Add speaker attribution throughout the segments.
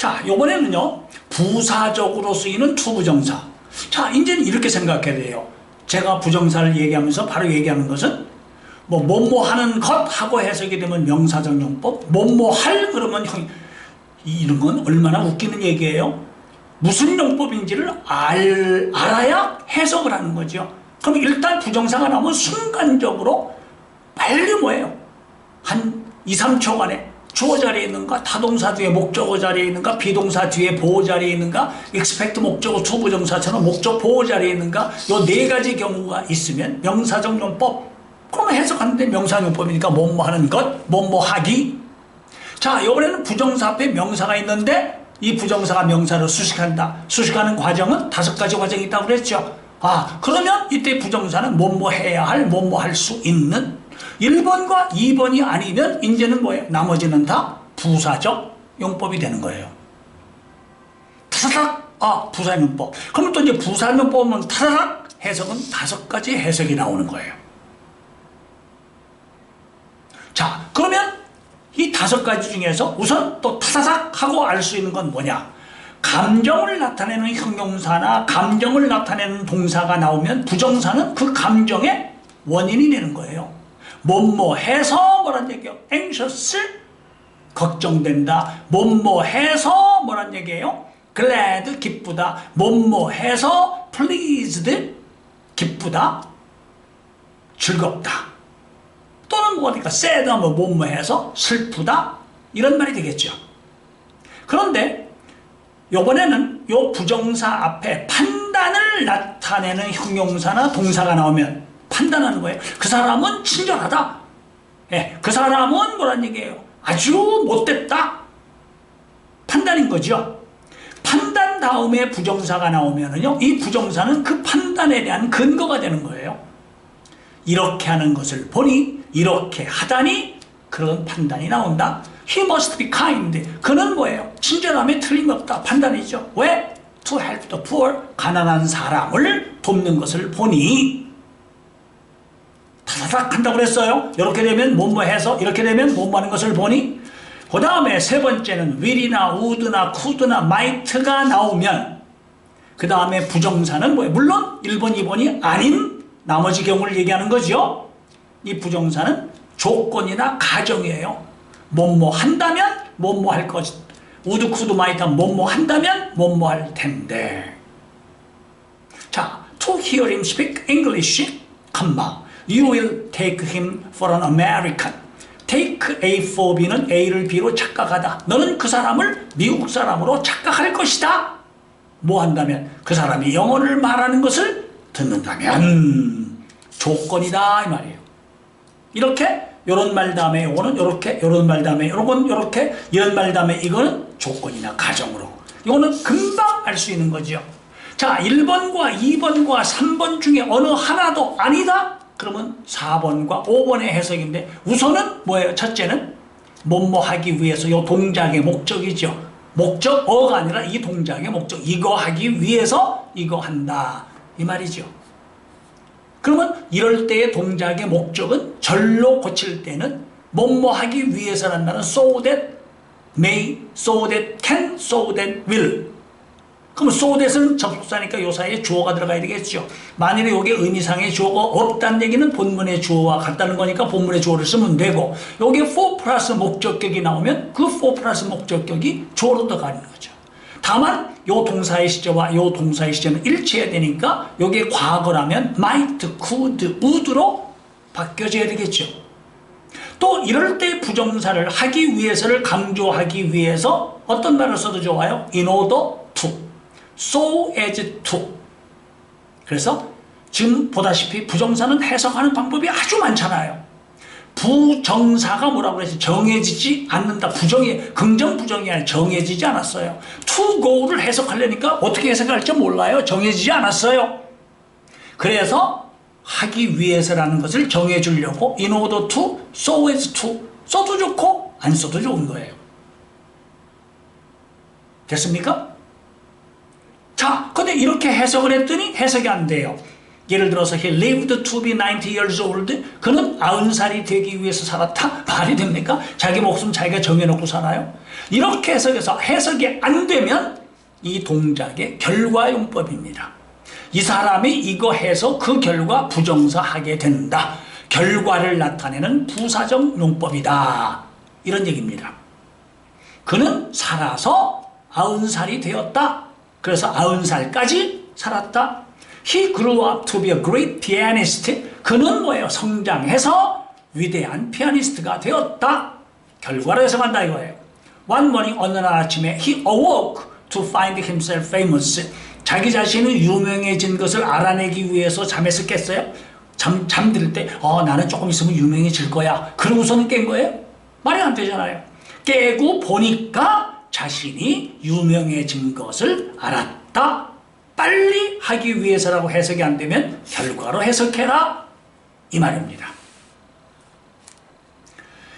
Speaker 1: 자, 요번에는요, 부사적으로 쓰이는 투부정사. 자, 이제는 이렇게 생각해야 돼요. 제가 부정사를 얘기하면서 바로 얘기하는 것은 뭐뭐 하는 것 하고 해석이 되면 명사적 용법, 뭐뭐 할 그러면 이런 건 얼마나 웃기는 얘기예요. 무슨 용법인지를 알아야 해석을 하는 거죠. 그럼 일단 부정사가 나오면 순간적으로 빨리 뭐예요? 한 2, 3초간에 주어 자리에 있는가, 타동사 뒤에 목적어 자리에 있는가, 비동사 뒤에 보호 자리에 있는가, expect 목적어 투부정사처럼 목적 보호 자리에 있는가, 요 네 가지 경우가 있으면 명사적 용법. 그러면 해석하는데 명사용법이니까 뭐뭐 하는 것, 뭐뭐 하기. 자, 이번에는 부정사 앞에 명사가 있는데 이 부정사가 명사를 수식한다. 수식하는 과정은 5가지 과정이 있다고 그랬죠. 아, 그러면 이때 부정사는 뭐뭐 해야 할, 뭐뭐 할 수 있는 1번과 2번이 아니면 이제는 뭐예요? 나머지는 다 부사적 용법이 되는 거예요. 타사삭, 부사용법. 그러면 또 이제 부사용법은 타사삭 해석은 5가지 해석이 나오는 거예요. 자, 그러면 이 5가지 중에서 우선 또 타사삭 하고 알 수 있는 건 뭐냐? 감정을 나타내는 형용사나 감정을 나타내는 동사가 나오면 부정사는 그 감정의 원인이 되는 거예요. 뭐뭐 해서 뭐란 얘기예요? anxious, 걱정된다. 뭐뭐 해서 뭐란 얘기예요? glad, 기쁘다. 뭐뭐 해서 pleased, 기쁘다. 즐겁다. 또는 뭐니까 sad 하면 뭐뭐 해서 슬프다. 이런 말이 되겠죠. 그런데 이번에는 요 부정사 앞에 판단을 나타내는 형용사나 동사가 나오면 판단하는 거예요. 그 사람은 친절하다. 예, 그 사람은 뭐란 얘기예요? 아주 못됐다. 판단인 거죠. 판단 다음에 부정사가 나오면은요, 이 부정사는 그 판단에 대한 근거가 되는 거예요. 이렇게 하는 것을 보니, 이렇게 하다니, 그런 판단이 나온다. He must be kind. 그는 뭐예요? 친절함에 틀림없다. 판단이죠. 왜? To help the poor. 가난한 사람을 돕는 것을 보니. 타다닥 한다고 그랬어요. 이렇게 되면 뭐뭐 해서, 이렇게 되면 뭐뭐 하는 것을 보니. 그 다음에 세 번째는 will이나 would나 could나 might가 나오면 그 다음에 부정사는 뭐예요? 물론 1번, 2번이 아닌 나머지 경우를 얘기하는 거죠. 이 부정사는 조건이나 가정이에요. 뭐뭐 한다면 뭐뭐 할 것. would, could, might 하면 뭐뭐 한다면 뭐뭐 할 텐데. 자, to hear him speak English, you will take him for an American. take A for B는 A를 B로 착각하다. 너는 그 사람을 미국 사람으로 착각할 것이다. 뭐 한다면? 그 사람이 영어를 말하는 것을 듣는다면 조건이다 이 말이에요. 이렇게 요런 말 다음에 요거는 요렇게, 요런 말 다음에 요건 요렇게, 이런 말 다음에 이거는 조건이나 가정으로. 이거는 금방 알 수 있는 거죠. 자, 1번과 2번과 3번 중에 어느 하나도 아니다? 그러면 4번과 5번의 해석인데 우선은 뭐예요? 첫째는 뭐뭐 하기 위해서 요 동작의 목적이죠. 목적어가 아니라 이 동작의 목적. 이거 하기 위해서 이거 한다. 이 말이죠. 그러면 이럴 때의 동작의 목적은 절로 고칠 때는 뭐뭐 하기 위해서란다는 so that may, so that can, so that will. 그럼 so that은 접속사니까 요 사이에 주어가 들어가야 되겠죠. 만일에 여기 의미상의 주어가 없다는 얘기는 본문의 주어와 같다는 거니까 본문의 주어를 쓰면 되고, 여기 for 플러스 목적격이 나오면 그 for 플러스 목적격이 주어로 들어가는 거죠. 다만 요 동사의 시제와 요 동사의 시제는 일치해야 되니까 여기에 과거라면 might, could, would로 바뀌어져야 되겠죠. 또 이럴 때 부정사를 하기 위해서를 강조하기 위해서 어떤 말을 써도 좋아요? in order to, so as to. 그래서 지금 보다시피 부정사는 해석하는 방법이 아주 많잖아요. 부정사가 뭐라고 그랬어요? 정해지지 않는다. 긍정 부정이 아니라 정해지지 않았어요. to go를 해석하려니까 어떻게 해석할지 몰라요. 정해지지 않았어요. 그래서 하기 위해서라는 것을 정해주려고 in order to, so as to 써도 좋고 안 써도 좋은 거예요. 됐습니까? 자, 근데 이렇게 해석을 했더니 해석이 안 돼요. 예를 들어서 he lived to be 90 years old. 그는 90살이 되기 위해서 살았다. 말이 됩니까? 자기 목숨 자기가 정해놓고 살아요? 이렇게 해석해서 해석이 안 되면 이 동작의 결과용법입니다. 이 사람이 이거 해서 그 결과 부정사 하게 된다. 결과를 나타내는 부사적 용법이다. 이런 얘기입니다. 그는 살아서 90살이 되었다. 그래서 90살까지 살았다. He grew up to be a great pianist. 그는 뭐예요? 성장해서 위대한 피아니스트가 되었다. 결과를 해석한다 이거예요. One morning, 어느 날 아침에 he awoke to find himself famous. 자기 자신은 유명해진 것을 알아내기 위해서 잠에서 깼어요. 잠들 때 나는 조금 있으면 유명해질 거야. 그러고서는 깬 거예요? 말이 안 되잖아요. 깨고 보니까 자신이 유명해진 것을 알았다. 빨리 하기 위해서라고 해석이 안 되면 결과로 해석해라 이 말입니다.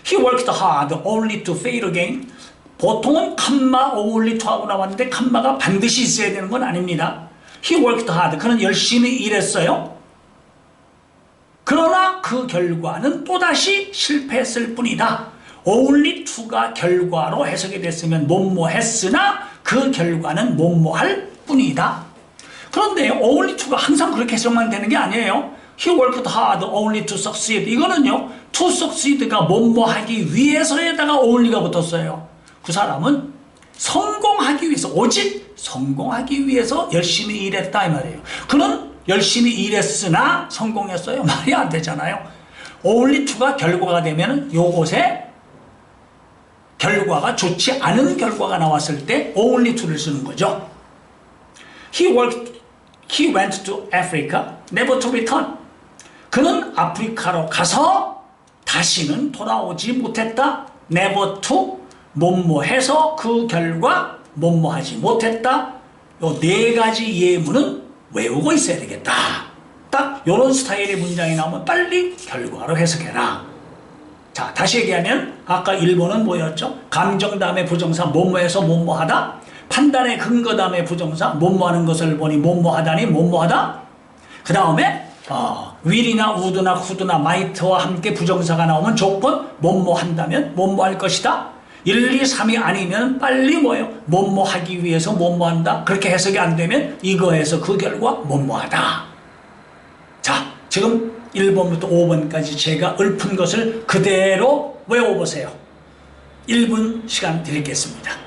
Speaker 1: He worked hard only to fail again. 보통은 컴마 only to 하고 나왔는데 컴마가 반드시 있어야 되는 건 아닙니다. He worked hard. 그는 열심히 일했어요. 그러나 그 결과는 또다시 실패했을 뿐이다. only to가 결과로 해석이 됐으면 뭐뭐 했으나 그 결과는 뭐뭐 할 뿐이다. 그런데 only to가 항상 그렇게 해석만 되는 게 아니에요. He worked hard only to succeed. 이거는요, to succeed가 뭐뭐 하기 위해서에다가 only가 붙었어요. 그 사람은 성공하기 위해서, 오직 성공하기 위해서 열심히 일했다 이 말이에요. 그는 열심히 일했으나 성공했어요? 말이 안 되잖아요. only to가 결과가 되면 요곳에 결과가 좋지 않은 결과가 나왔을 때 only to를 쓰는 거죠. He went to Africa, never to return. 그는 아프리카로 가서 다시는 돌아오지 못했다. never to, 뭐뭐해서 그 결과 뭐뭐하지 못했다. 요 네 가지 예문은 외우고 있어야 되겠다. 딱 이런 스타일의 문장이 나오면 빨리 결과로 해석해라. 자, 다시 얘기하면 아까 1번은 뭐였죠? 감정 다음에 부정사 뭐뭐해서 뭐뭐하다. 판단의 근거 다음에 부정사 뭐뭐하는 것을 보니 뭐뭐하다니 뭐뭐하다. 그 다음에 will이나 would나 could나 might와 함께 부정사가 나오면 조건 뭐뭐한다면 뭐뭐할 것이다. 1, 2, 3이 아니면 빨리 뭐예요? 뭐뭐하기 위해서 뭐뭐한다. 그렇게 해석이 안 되면 이거에서 그 결과 뭐뭐하다. 자, 지금 1번부터 5번까지 제가 읊은 것을 그대로 외워보세요. 1분 시간 드리겠습니다.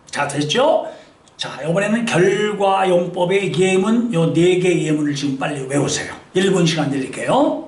Speaker 1: 자, 됐죠? 자, 이번에는 결과용법의 예문, 요 4개의 예문을 지금 빨리 외우세요. 1분 시간 드릴게요.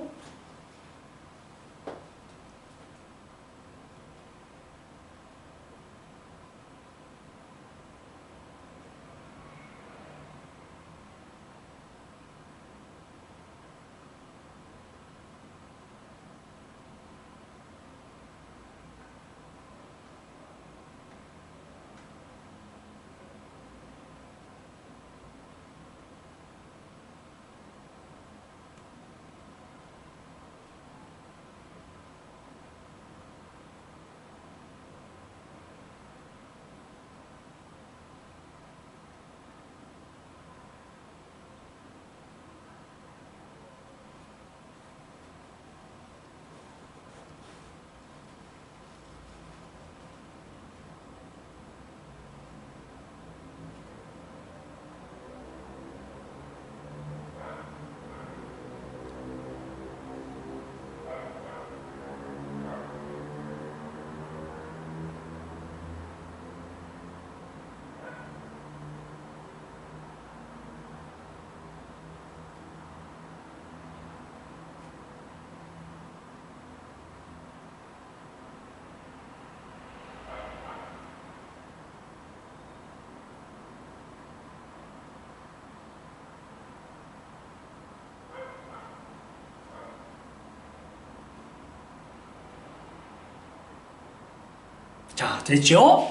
Speaker 1: 자, 됐죠?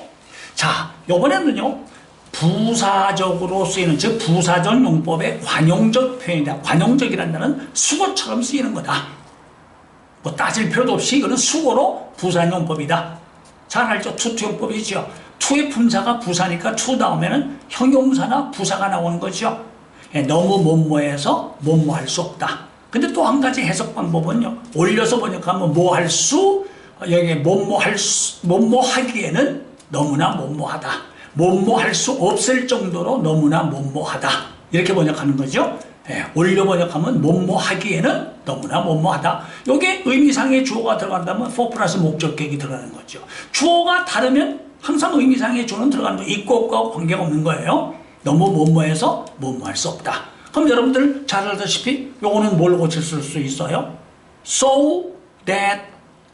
Speaker 1: 자, 요번에는요, 부사적으로 쓰이는, 즉, 부사적 용법의 관용적 표현이다. 관용적이라는 단어는 수거처럼 쓰이는 거다. 뭐 따질 필요도 없이 이거는 수거로 부사한 용법이다. 잘 알죠? 투투 용법이죠. 투의 품사가 부사니까 투 다음에는 형용사나 부사가 나오는 거죠. 예, 너무 뭐뭐해서 뭐뭐할 수 없다. 근데 또 한 가지 해석 방법은요, 올려서 번역하면 뭐할 수, 여기 뭐뭐하기에는 너무나 뭐뭐하다. 뭐뭐할 수 없을 정도로 너무나 뭐뭐하다. 이렇게 번역하는 거죠. 예, 올려 번역하면 뭐뭐하기에는 너무나 뭐뭐하다. 이게 의미상의 주어가 들어간다면 for 플러스 목적격이 들어가는 거죠. 주어가 다르면 항상 의미상의 주어는 들어가는 거예요. 있고 없고 관계가 없는 거예요. 너무 뭐뭐해서 뭐뭐할 수 없다. 그럼 여러분들 잘 알다시피 요거는 뭘 고칠 수 있어요? So that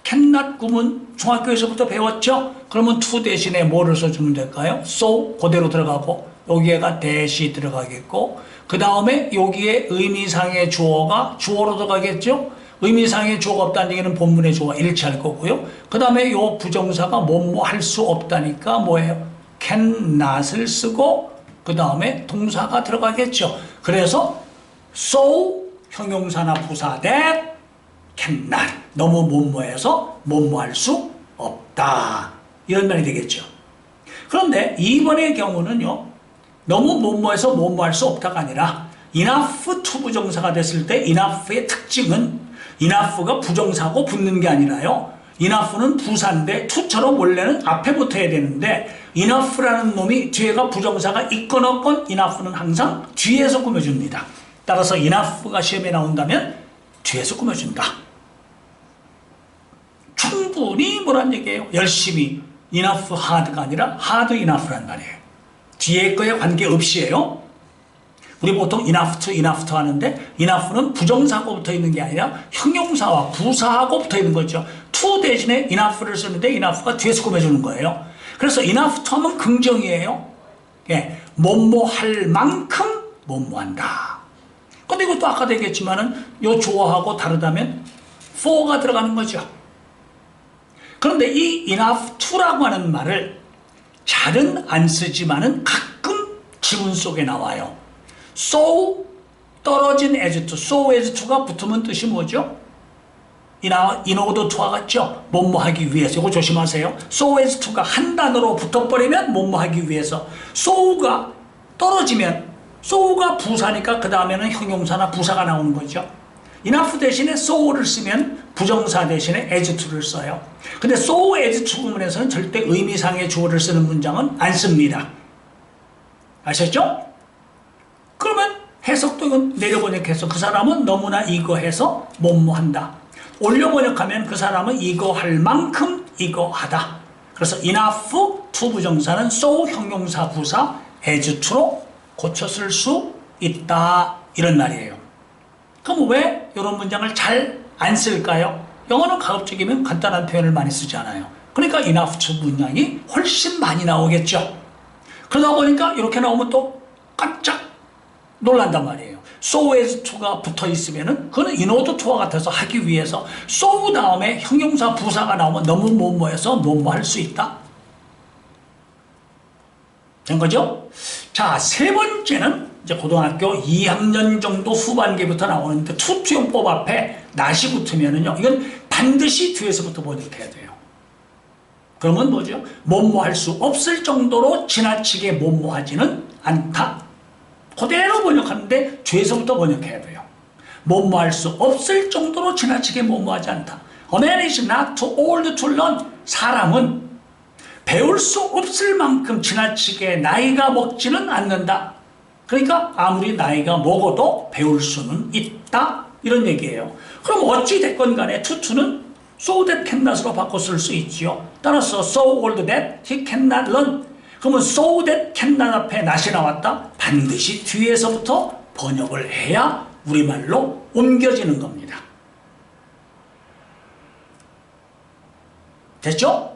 Speaker 1: cannot 구문 중학교에서부터 배웠죠? 그러면 to 대신에 뭐를 써주면 될까요? So 그대로 들어가고 여기에가 that이 들어가겠고 그 다음에 여기에 의미상의 주어가 주어로 들어가겠죠? 의미상의 주어가 없다는 얘기는 본문의 주어가 일치할 거고요. 그 다음에 요 부정사가 뭐뭐 할 수 없다니까 뭐예요? cannot을 쓰고 그 다음에 동사가 들어가겠죠. 그래서 so 형용사나 부사 that cannot 너무 뭐뭐해서 뭐뭐할 수 없다. 이런 말이 되겠죠. 그런데 이번의 경우는요. 너무 뭐뭐해서 뭐뭐할 수 없다가 아니라 enough to 부정사가 됐을 때 enough의 특징은 enough가 부정사고 붙는 게 아니라요. enough는 부사인데 to처럼 원래는 앞에 붙어야 되는데 enough라는 놈이 뒤에가 부정사가 있건 없건 enough는 항상 뒤에서 꾸며줍니다. 따라서 enough가 시험에 나온다면 뒤에서 꾸며준다. 충분히 뭐란 얘기예요? 열심히 enough hard가 아니라 hard enough란 말이에요. 뒤에 거에 관계없이에요. 우리 보통 enough to 하는데 enough는 부정사하고 붙어 있는 게 아니라 형용사와 부사하고 붙어 있는 거죠. to 대신에 enough를 쓰는데 enough가 뒤에서 꾸며주는 거예요. 그래서 enough to 하면 긍정이에요. 예, 뭐뭐 할 만큼 뭐뭐 한다. 근데 이것도 아까도 얘기했지만은 요 주어하고 다르다면 for가 들어가는 거죠. 그런데 이 enough to라고 하는 말을 잘은 안 쓰지만은 가끔 지문 속에 나와요. so 떨어진 as to, so as to가 붙으면 뜻이 뭐죠? in order to와 같죠? 뭐뭐 하기 위해서. 이거 조심하세요. so as to가 한 단어로 붙어버리면 뭐뭐 하기 위해서. so가 떨어지면 so가 부사니까 그 다음에는 형용사나 부사가 나오는 거죠. enough 대신에 so를 쓰면 부정사 대신에 as to를 써요. 근데 so as to 구문에서는 절대 의미상의 주어를 쓰는 문장은 안 씁니다. 아셨죠? 그러면 해석도 이건 내려 번역해서 그 사람은 너무나 이거 해서 뭐뭐 한다. 올려 번역하면 그 사람은 이거 할 만큼 이거 하다. 그래서 enough to 부정사는 so 형용사 부사 as to로 고쳐 쓸 수 있다. 이런 말이에요. 그럼 왜 이런 문장을 잘 안 쓸까요? 영어는 가급적이면 간단한 표현을 많이 쓰지 않아요. 그러니까 enough to 문장이 훨씬 많이 나오겠죠. 그러다 보니까 이렇게 나오면 또 깜짝 놀란단 말이에요. so as to가 붙어 있으면은 그거는 in order to와 같아서 하기 위해서 so 다음에 형용사 부사가 나오면 너무 뭐뭐해서 뭐뭐 할 수 있다. 된 거죠? 자, 세 번째는 이제 고등학교 2학년 정도 후반기부터 나오는데 투투용법 앞에 낫이 붙으면은요, 이건 반드시 뒤에서부터 번역해야 돼요. 그러면 뭐죠? 뭐뭐 할 수 없을 정도로 지나치게 뭐뭐 하지는 않다. 그대로 번역하는데 뒤에서부터 번역해야 돼요. 뭐뭐 할 수 없을 정도로 지나치게 뭐뭐 하지 않다. A man is not too old to learn. 사람은 배울 수 없을 만큼 지나치게 나이가 먹지는 않는다. 그러니까 아무리 나이가 먹어도 배울 수는 있다. 이런 얘기예요. 그럼 어찌 됐건 간에 투투는 so that cannot으로 바꿔 쓸 수 있지요. 따라서 so old that he cannot learn. 그러면 so that cannot 앞에 not이 나왔다. 반드시 뒤에서부터 번역을 해야 우리말로 옮겨지는 겁니다. 됐죠?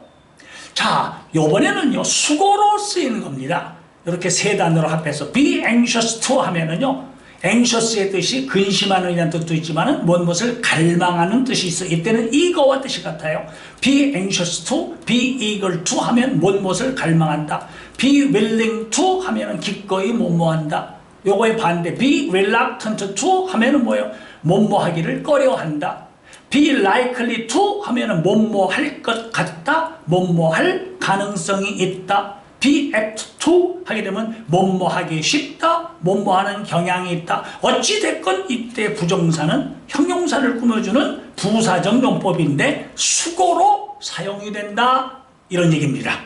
Speaker 1: 자, 요번에는요, 수고로 쓰이는 겁니다. 이렇게 세 단어로 합해서 be anxious to 하면은요, anxious의 뜻이 근심하는 이라는 뜻도 있지만 무엇을 갈망하는 뜻이 있어. 이때는 eager와 뜻이 같아요. be anxious to, be eager to 하면 무엇을 갈망한다. be willing to 하면 기꺼이 뭐뭐한다. 요거의 반대 be reluctant to 하면 뭐예요? 뭐뭐하기를 꺼려한다. be likely to 하면 뭐뭐할 것 같다. 뭐뭐할 가능성이 있다. be apt to 하게 되면 뭐뭐하기 쉽다, 뭐뭐하는 경향이 있다. 어찌됐건 이때 부정사는 형용사를 꾸며주는 부사적 용법인데 수고로 사용이 된다, 이런 얘기입니다.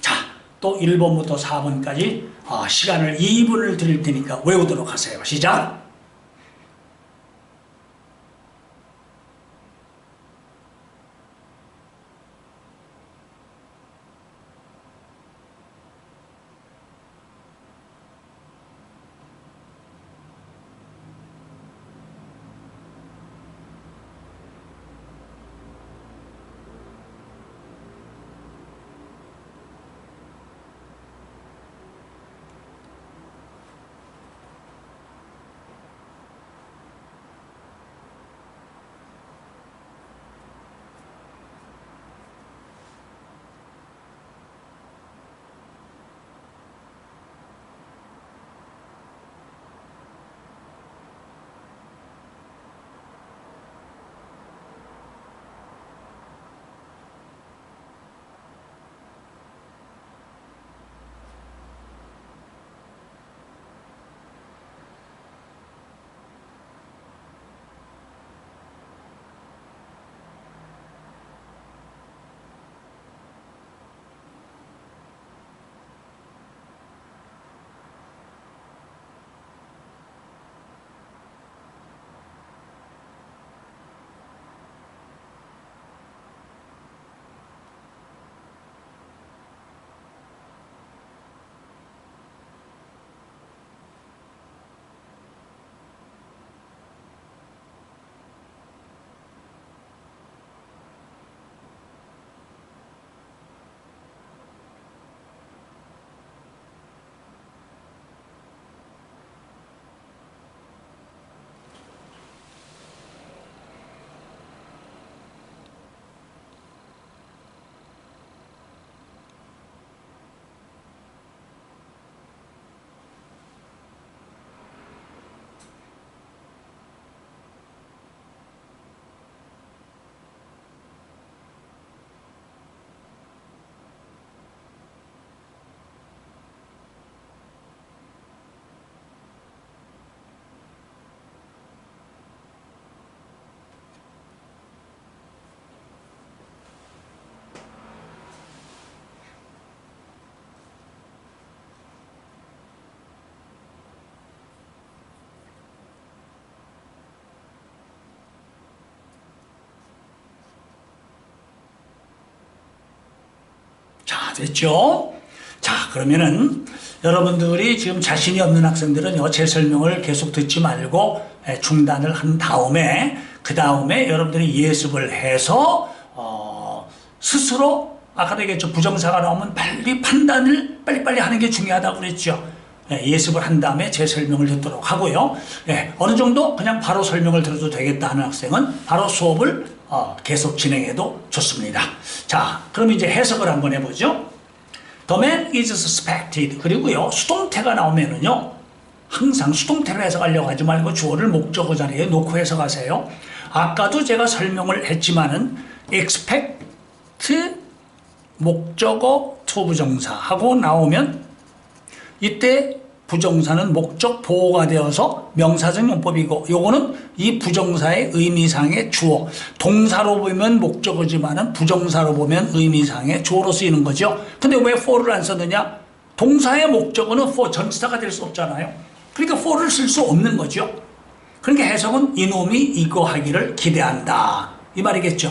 Speaker 1: 자, 또 1번부터 4번까지 시간을 2분을 드릴 테니까 외우도록 하세요. 시작! 자, 됐죠? 자, 그러면은 여러분들이 지금 자신이 없는 학생들은 제 설명을 계속 듣지 말고 중단을 한 다음에 그 다음에 여러분들이 예습을 해서 스스로 아까도 얘기했죠. 부정사가 나오면 빨리 판단을 빨리빨리 하는 게 중요하다고 그랬죠. 예습을 한 다음에 제 설명을 듣도록 하고요. 어느 정도 그냥 바로 설명을 들어도 되겠다 하는 학생은 바로 수업을 계속 진행해도 좋습니다. 자, 그럼 이제 해석을 한번 해보죠. The man is suspected. 그리고요, 수동태가 나오면은요, 항상 수동태로 해석하려고 하지 말고 주어를 목적어 자리에 놓고 해석하세요. 아까도 제가 설명을 했지만은 expect 목적어 to 부정사 하고 나오면 이때 부정사는 목적 보호가 되어서 명사적 용법이고, 요거는 이 부정사의 의미상의 주어, 동사로 보면 목적어지만은 부정사로 보면 의미상의 주어로 쓰이는 거죠. 근데 왜 for를 안 썼느냐? 동사의 목적어는 for, 전치사가 될 수 없잖아요. 그러니까 for를 쓸 수 없는 거죠. 그러니까 해석은 이놈이 이거 하기를 기대한다, 이 말이겠죠.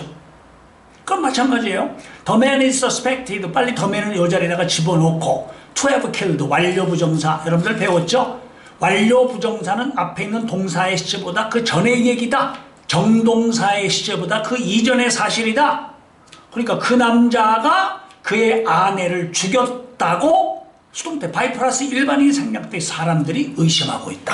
Speaker 1: 그럼 마찬가지예요. The man is suspected. 빨리 the man을 이 자리에다가 집어넣고 to have killed, 완료 부정사. 여러분들 배웠죠? 완료 부정사는 앞에 있는 동사의 시제보다 그 전의 얘기다. 정동사의 시제보다 그 이전의 사실이다. 그러니까 그 남자가 그의 아내를 죽였다고 수동태 by 플러스 일반인이 생략 때 사람들이 의심하고 있다.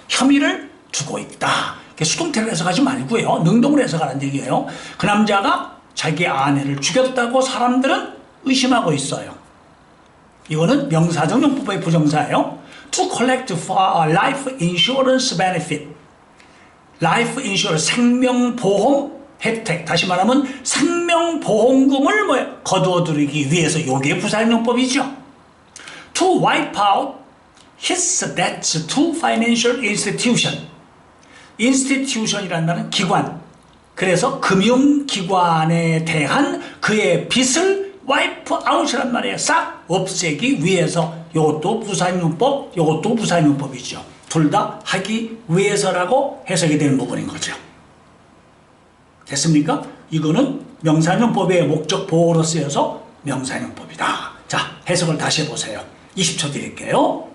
Speaker 1: 혐의를 두고 있다. 수동태를 해석하지 말고요. 능동으로 해석하라는 얘기예요. 그 남자가 자기 아내를 죽였다고 사람들은 의심하고 있어요. 이거는 명사적 용법의 부정사예요. To collect for a life insurance benefit. life insurance, 생명보험 혜택. 다시 말하면 생명보험금을 거두어들이기 위해서 요게 부사용법이죠. To wipe out his debts to financial institution. institution이라는 말은 기관. 그래서 금융기관에 대한 그의 빚을 wipe out이란 말이에요. 싹 없애기 위해서. 이것도 부사용법, 이것도 부사용법이죠. 둘 다 하기 위해서라고 해석이 되는 부분인 거죠. 됐습니까? 이거는 명사용법의 목적 보호로 쓰여서 명사용법이다. 자, 해석을 다시 해보세요. 20초 드릴게요.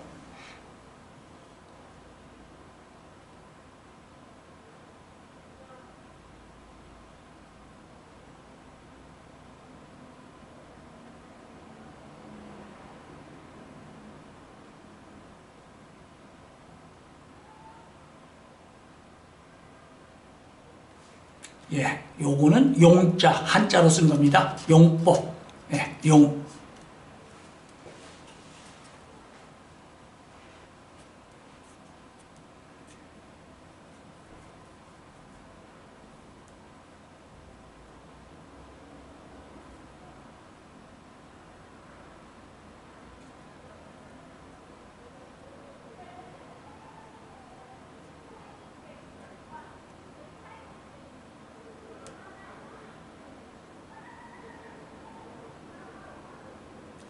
Speaker 1: 예, 요거는 용자, 한자로 쓴 겁니다. 용법. 예, 용.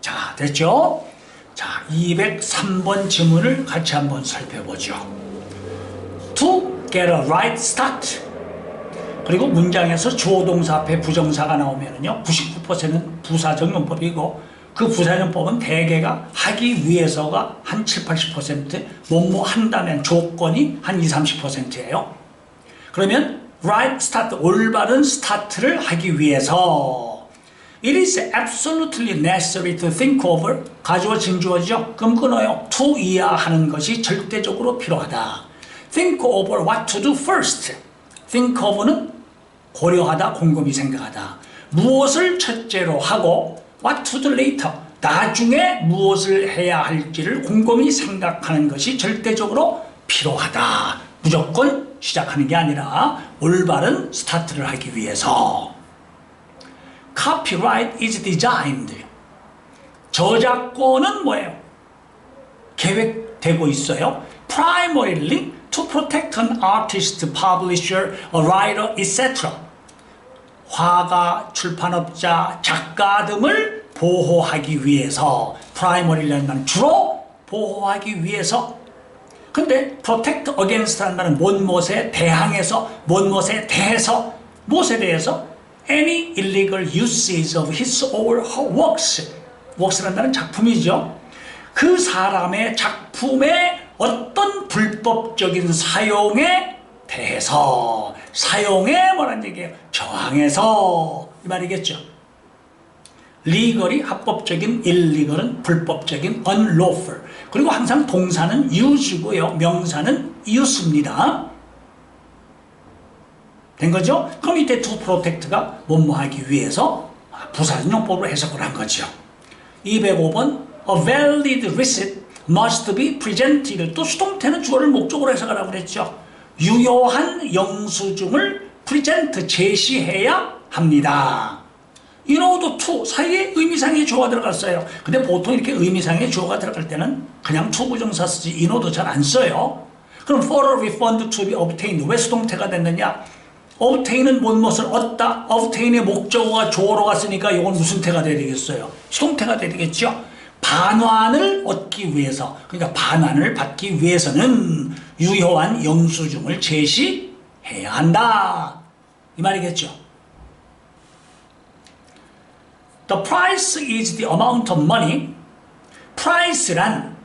Speaker 1: 자, 됐죠? 자, 203번 지문을 같이 한번 살펴보죠. To get a right start. 그리고 문장에서 주어 동사 앞에 부정사가 나오면은요, 99%는 부사적 용법이고, 그 부사용법은 대개가 하기 위해서가 한 7, 80%, 뭐뭐 한다면 조건이 한 20, 30%예요. 그러면 right start, 올바른 스타트를 하기 위해서 It is absolutely necessary to think over. 가주어진 주어죠. 그럼 끊어요. to 이야 하는 것이 절대적으로 필요하다. Think over what to do first. Think over는 고려하다, 곰곰이 생각하다. 무엇을 첫째로 하고 what to do later. 나중에 무엇을 해야 할지를 곰곰이 생각하는 것이 절대적으로 필요하다. 무조건 시작하는 게 아니라 올바른 스타트를 하기 위해서. Copyright is designed. 저작권은 뭐예요? 계획되고 있어요. Primarily to protect an artist, publisher, a writer, etc. 화가, 출판업자, 작가 등을 보호하기 위해서. Primary라는 말은 주로 보호하기 위해서. 근데 protect against라는 말은 못못에 대항해서, 못못에 대해서, 무엇에 대해서? Any illegal usage of his or her works. works라는 말은 작품이죠. 그 사람의 작품의 어떤 불법적인 사용에 대해서, 사용에 뭐라는 얘기예요? 저항해서, 이 말이겠죠. legal이 합법적인, illegal은 불법적인, unlawful. 그리고 항상 동사는 use고요. 명사는 use입니다. 된 거죠? 그럼 이때 to protect가 뭐뭐하기 위해서 부사용법으로 해석을 한 거죠. 205번 A valid receipt must be presented. 또 수동태는 주어를 목적으로 해석하라고 그랬죠. 유효한 영수증을 present, 제시해야 합니다. in order to 사이에 의미상의 주어가 들어갔어요. 근데 보통 이렇게 의미상의 주어가 들어갈 때는 그냥 to 부정사 쓰지 in order 잘 안 써요. 그럼 for a refund to be obtained. 왜 수동태가 됐느냐? obtain은 무엇을 얻다. obtain의 목적어가 주어로 갔으니까 이건 무슨 태가 돼야 되겠어요? 수동태가 돼야 되겠죠? 반환을 얻기 위해서, 그러니까 반환을 받기 위해서는 유효한 영수증을 제시해야 한다. 이 말이겠죠? The price is the amount of money. price란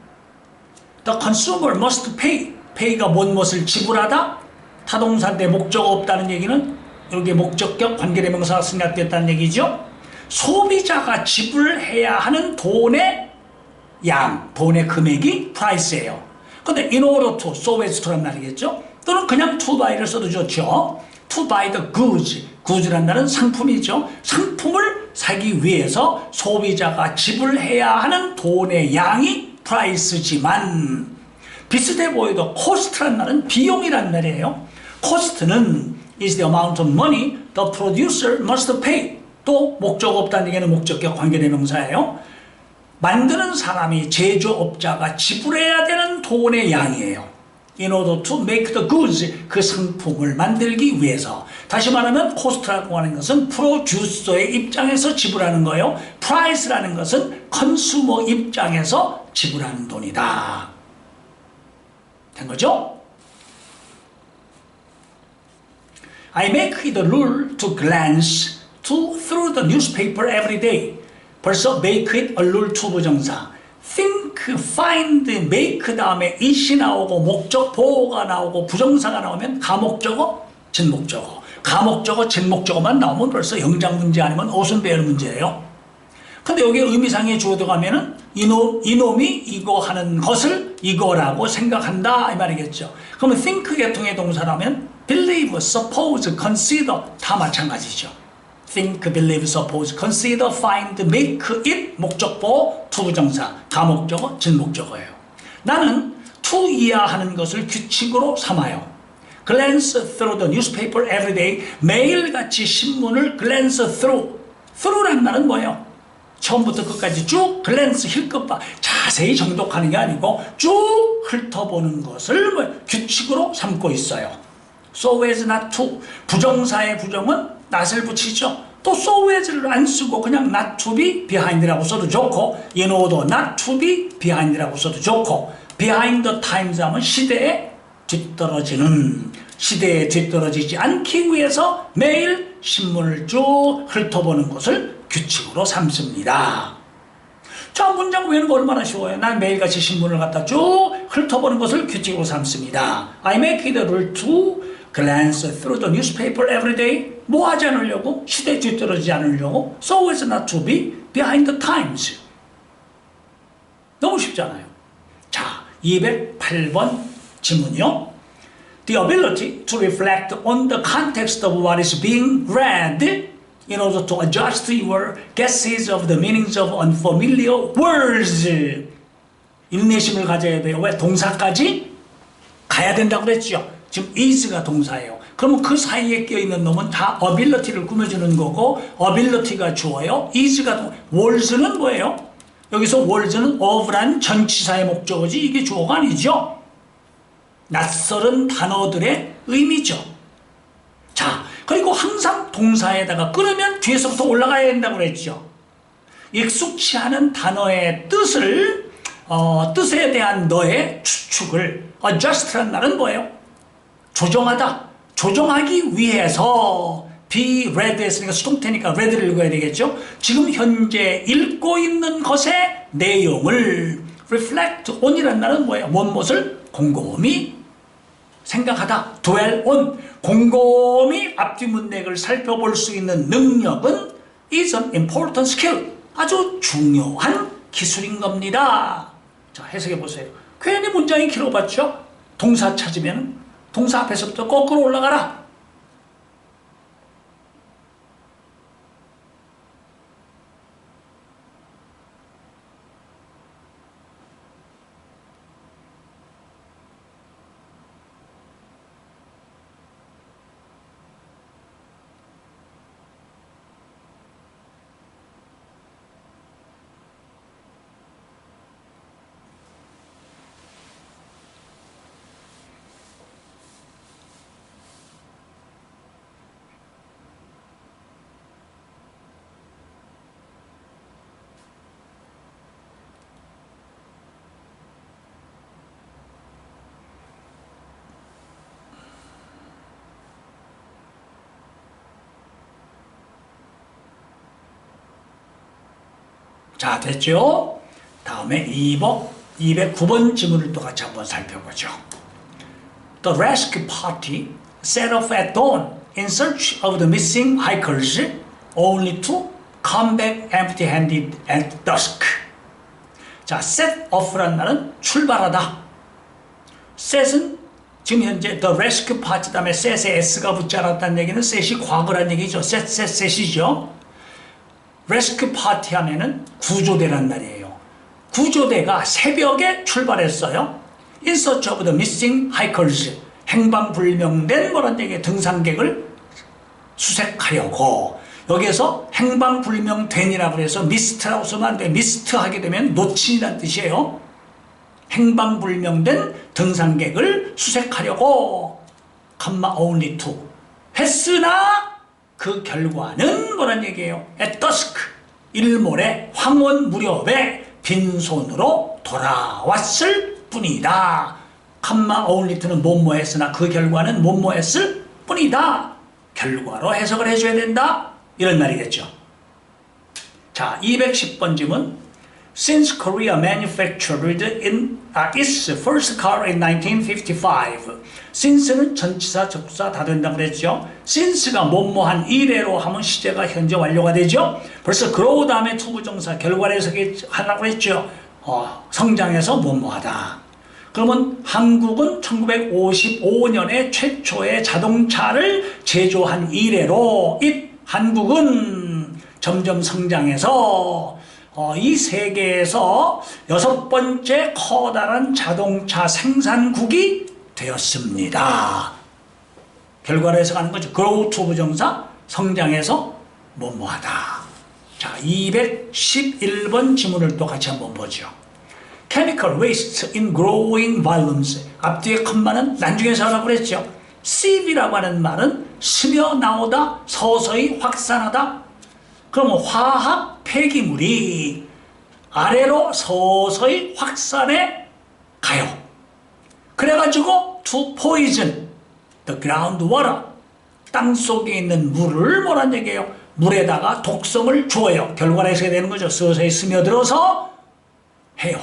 Speaker 1: the consumer must pay. pay가 무엇을 지불하다? 타동사인데 목적어 없다는 얘기는 여기에 목적격 관계대명사가 생략됐다는 얘기죠. 소비자가 지불해야 하는 돈의 양, 돈의 금액이 price예요. 근데 in order to, so as to란 말이겠죠. 또는 그냥 to buy를 써도 좋죠. to buy the goods, goods란 말은 상품이죠. 상품을 사기 위해서 소비자가 지불해야 하는 돈의 양이 price지만 비슷해 보여도 cost란 말은 비용이란 말이에요. cost는 is the amount of money the producer must pay. 또 목적 없다는 얘기는 목적격 관계대명사예요. 만드는 사람이 제조업자가 지불해야 되는 돈의 양이에요. In order to make the goods, 그 상품을 만들기 위해서. 다시 말하면 cost라고 하는 것은 프로듀서의 입장에서 지불하는 거예요. price라는 것은 컨슈머 입장에서 지불하는 돈이다. 된 거죠? I make it a rule to glance through the newspaper every day. 벌써 make it a rule to 부정사. think, find, make 다음에 it이 나오고 목적 보호가 나오고 부정사가 나오면 가목적어, 진목적어. 가목적어, 진목적어만 나오면 벌써 영장 문제 아니면 어순 배열 문제예요. 근데 여기 의미상의 주어 들어가면은 이놈이 이거 하는 것을 이거라고 생각한다 이 말이겠죠. 그러면 think 계통의 동사라면 believe, suppose, consider 다 마찬가지죠. think, believe, suppose, consider, find, make it 목적보 투부정사 가목적어, 진목적어예요. 나는 to 이하하는 것을 규칙으로 삼아요. glance through the newspaper every day. 매일같이 신문을 glance through란 말은 뭐예요? 처음부터 끝까지 쭉 글랜스 힐끗봐 자세히 정독하는 게 아니고 쭉 훑어보는 것을 규칙으로 삼고 있어요. So as not to. 부정사의 부정은 not을 붙이죠. 또 so as를 안 쓰고 그냥 not to be behind라고 써도 좋고 in order not to be behind라고 써도 좋고 behind the times 하면 시대에 뒤떨어지지 않기 위해서 매일 신문을 쭉 훑어보는 것을 규칙으로 삼습니다. 자, 문장 외우는 거 얼마나 쉬워요. 난 매일같이 신문을 갖다 쭉 훑어보는 것을 규칙으로 삼습니다. I make it a rule to glance through the newspaper every day. 뭐 하지 않으려고? 시대에 뒤떨어지지 않으려고? So as not to be behind the times. 너무 쉽잖아요. 자, 208번 지문이요. The ability to reflect on the context of what is being read in order to adjust your guesses of the meanings of unfamiliar words. 인내심을 가져야 돼요. 왜? 동사까지 가야 된다고 그랬죠. 지금 is가 동사예요. 그러면 그 사이에 껴있는 놈은 다 ability를 꾸며주는 거고 ability가 주어요. is가 words는 뭐예요? 여기서 words는 of란 전치사의 목적어지 이게 주어가 아니죠. 낯설은 단어들의 의미죠. 자, 그리고 항상 동사에다가 끊으면 뒤에서부터 올라가야 된다고 그랬죠. 익숙치 않은 단어의 뜻에 대한 너의 추측을 adjust란 말은 뭐예요? 조정하다. 조정하기 위해서 be read 했으니까 수동태니까 read를 읽어야 되겠죠. 지금 현재 읽고 있는 것의 내용을 reflect on이란 말은 뭐예요? 무엇을 곰곰이 생각하다. dwell on. 곰곰이 앞뒤 문맥을 살펴볼 수 있는 능력은 is an important skill. 아주 중요한 기술인 겁니다. 자, 해석해 보세요. 괜히 문장이 길어봤죠? 동사 찾으면 동사 앞에서부터 거꾸로 올라가라. 자, 됐죠? 다음에 209번 지문을 또 같이 한번 살펴보죠. The rescue party set off at dawn in search of the missing hikers only to come back empty-handed at dusk. 자, set off라는 말은 출발하다. set은 지금 현재 the rescue party 다음에 set에 s가 붙지 않았다는 얘기는 set이 과거란 얘기죠. set이죠. rescue party 하면은 구조대란 말이에요. 구조대가 새벽에 출발했어요. In search of the missing hikers. 행방불명된 뭐란 얘기예요. 등산객을 수색하려고. 여기에서 행방불명된이라고 해서 미스트라고 쓰면 안 돼. 미스트 하게 되면 놓친이란 뜻이에요. 행방불명된 등산객을 수색하려고 only to 했으나 그 결과는 뭐란 얘기예요. At dusk 일몰의 황혼 무렵에 빈손으로 돌아왔을 뿐이다. only to는 뭐뭐 했으나 그 결과는 뭐뭐 했을 뿐이다. 결과로 해석을 해줘야 된다. 이런 말이겠죠. 자, 210번 질문. Since Korea manufactured its first car in 1955. Since는 전치사, 접사 다 된다고 그랬죠. Since가 뭐뭐한 이래로 하면 시제가 현재 완료가 되죠. 벌써 grow 다음에 투부정사 결과를 해석하려고 했죠. 성장해서 뭐뭐하다. 그러면 한국은 1955년에 최초의 자동차를 제조한 이래로 한국은 점점 성장해서 이 세계에서 6번째 커다란 자동차 생산국이 되었습니다. 결과를 해석하는 거죠. grow to 부정사 성장해서 뭐뭐하다. 자, 211번 지문을 또 같이 한번 보죠. Chemical waste in growing volumes. 앞뒤에 컴마는 나중에서 하라고 그랬죠. siev이라고 하는 말은 스며 나오다, 서서히 확산하다. 그러면 화학 폐기물이 아래로 서서히 확산해 가요. 그래가지고 to poison the groundwater. 땅속에 있는 물을 뭐란 얘기예요? 물에다가 독성을 줘요. 결과를 해석해야 되는 거죠. 서서히 스며들어서 해요.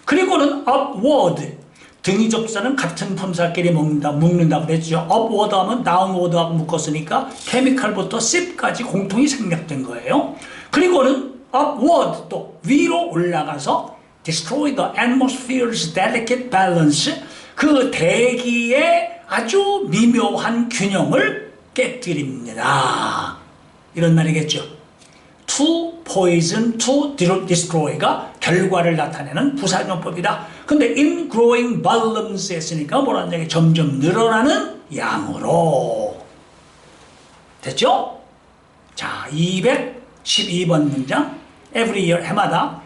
Speaker 1: 그리고는 upward. 등이 접사는 같은 품사끼리 묶는다고 그랬죠. upward 하면 downward하고 묶었으니까 케미칼부터 sip까지 공통이 생략된 거예요. 그리고는 upward 또 위로 올라가서 destroy the atmosphere's delicate balance. 그 대기의 아주 미묘한 균형을 깨뜨립니다. 이런 말이겠죠. to poison, to destroy가 결과를 나타내는 부사용법이다. 근데 in growing volumes 했으니까 뭐라는 얘기? 점점 늘어나는 양으로. 됐죠? 자, 212번 문장. Every year, 해마다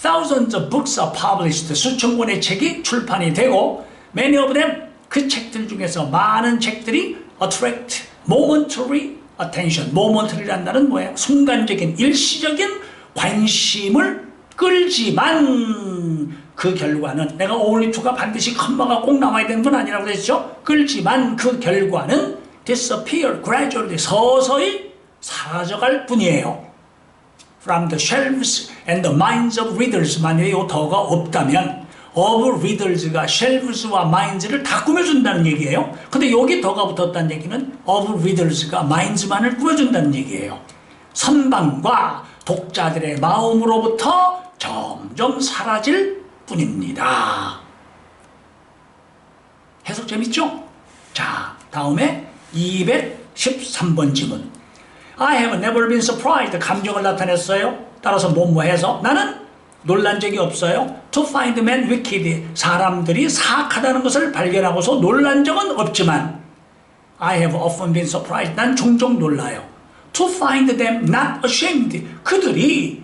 Speaker 1: thousands of books are published. 수천 권의 책이 출판이 되고 many of them, 그 책들 중에서 많은 책들이 attract momentary attention. momentary라는 말은 뭐예요? 순간적인, 일시적인 관심을 끌지만 그 결과는 내가 only to가 반드시 컴마가 꼭 나와야 되는 건 아니라고 그랬죠? 끌지만 그 결과는 disappear gradually, 서서히 사라져갈 뿐이에요. From the shelves and the minds of readers. 만약에 이 더가 없다면 of readers가 shelves와 minds를 다 꾸며준다는 얘기예요. 근데 여기 더가 붙었다는 얘기는 of readers가 minds만을 꾸며준다는 얘기예요. 선방과 독자들의 마음으로부터 점점 사라질 뿐입니다. 해석 재밌죠? 자, 다음에 213번 지문. I have never been surprised. 감정을 나타냈어요. 따라서 뭐해서 나는 놀란 적이 없어요. To find men wicked. 사람들이 사악하다는 것을 발견하고서 놀란 적은 없지만 I have often been surprised. 난 종종 놀라요. To find them not ashamed. 그들이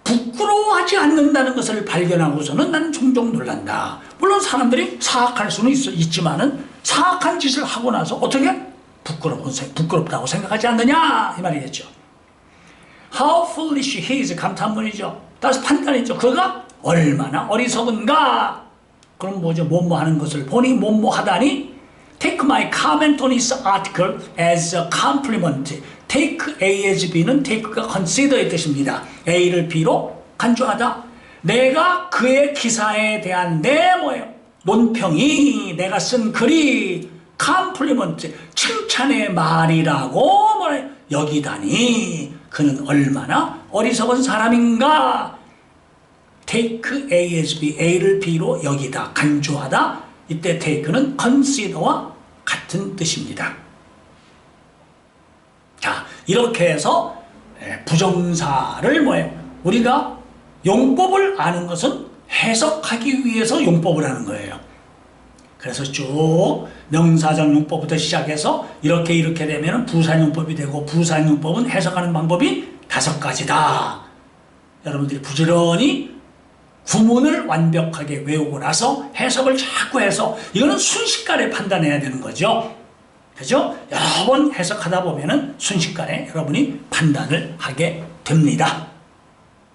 Speaker 1: 부끄러워하지 않는다는 것을 발견하고서는 난 종종 놀란다. 물론 사람들이 사악할 수는 있지만은 사악한 짓을 하고 나서 어떻게? 부끄럽다고 생각하지 않느냐 이 말이겠죠. How foolish he is. 감탄문이죠. 따라서 판단이죠. 그가 얼마나 어리석은가. 그럼 뭐죠? 뭐뭐 하는 것을 보니 뭐뭐 하다니. Take my comment on his article as a compliment. Take A as B는 take가 consider의 뜻입니다. A를 B로 간주하다. 내가 그의 기사에 대한 내 뭐예요? 논평이 내가 쓴 글이 compliment 칭찬의 말이라고 뭐래 여기다니 그는 얼마나 어리석은 사람인가. take A as B, A를 B로 여기다, 간주하다. 이때 take는 consider와 같은 뜻입니다. 자, 이렇게 해서 부정사를 뭐예요? 우리가 용법을 아는 것은 해석하기 위해서 용법을 하는 거예요. 그래서 쭉 명사적 용법부터 시작해서 이렇게 되면 부사용법이 되고, 부사용법은 해석하는 방법이 5가지다. 여러분들이 부지런히 구문을 완벽하게 외우고 나서 해석을 자꾸 해서, 이거는 순식간에 판단해야 되는 거죠. 그죠? 여러 번 해석하다 보면은 순식간에 여러분이 판단을 하게 됩니다.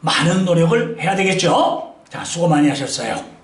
Speaker 1: 많은 노력을 해야 되겠죠? 자, 수고 많이 하셨어요.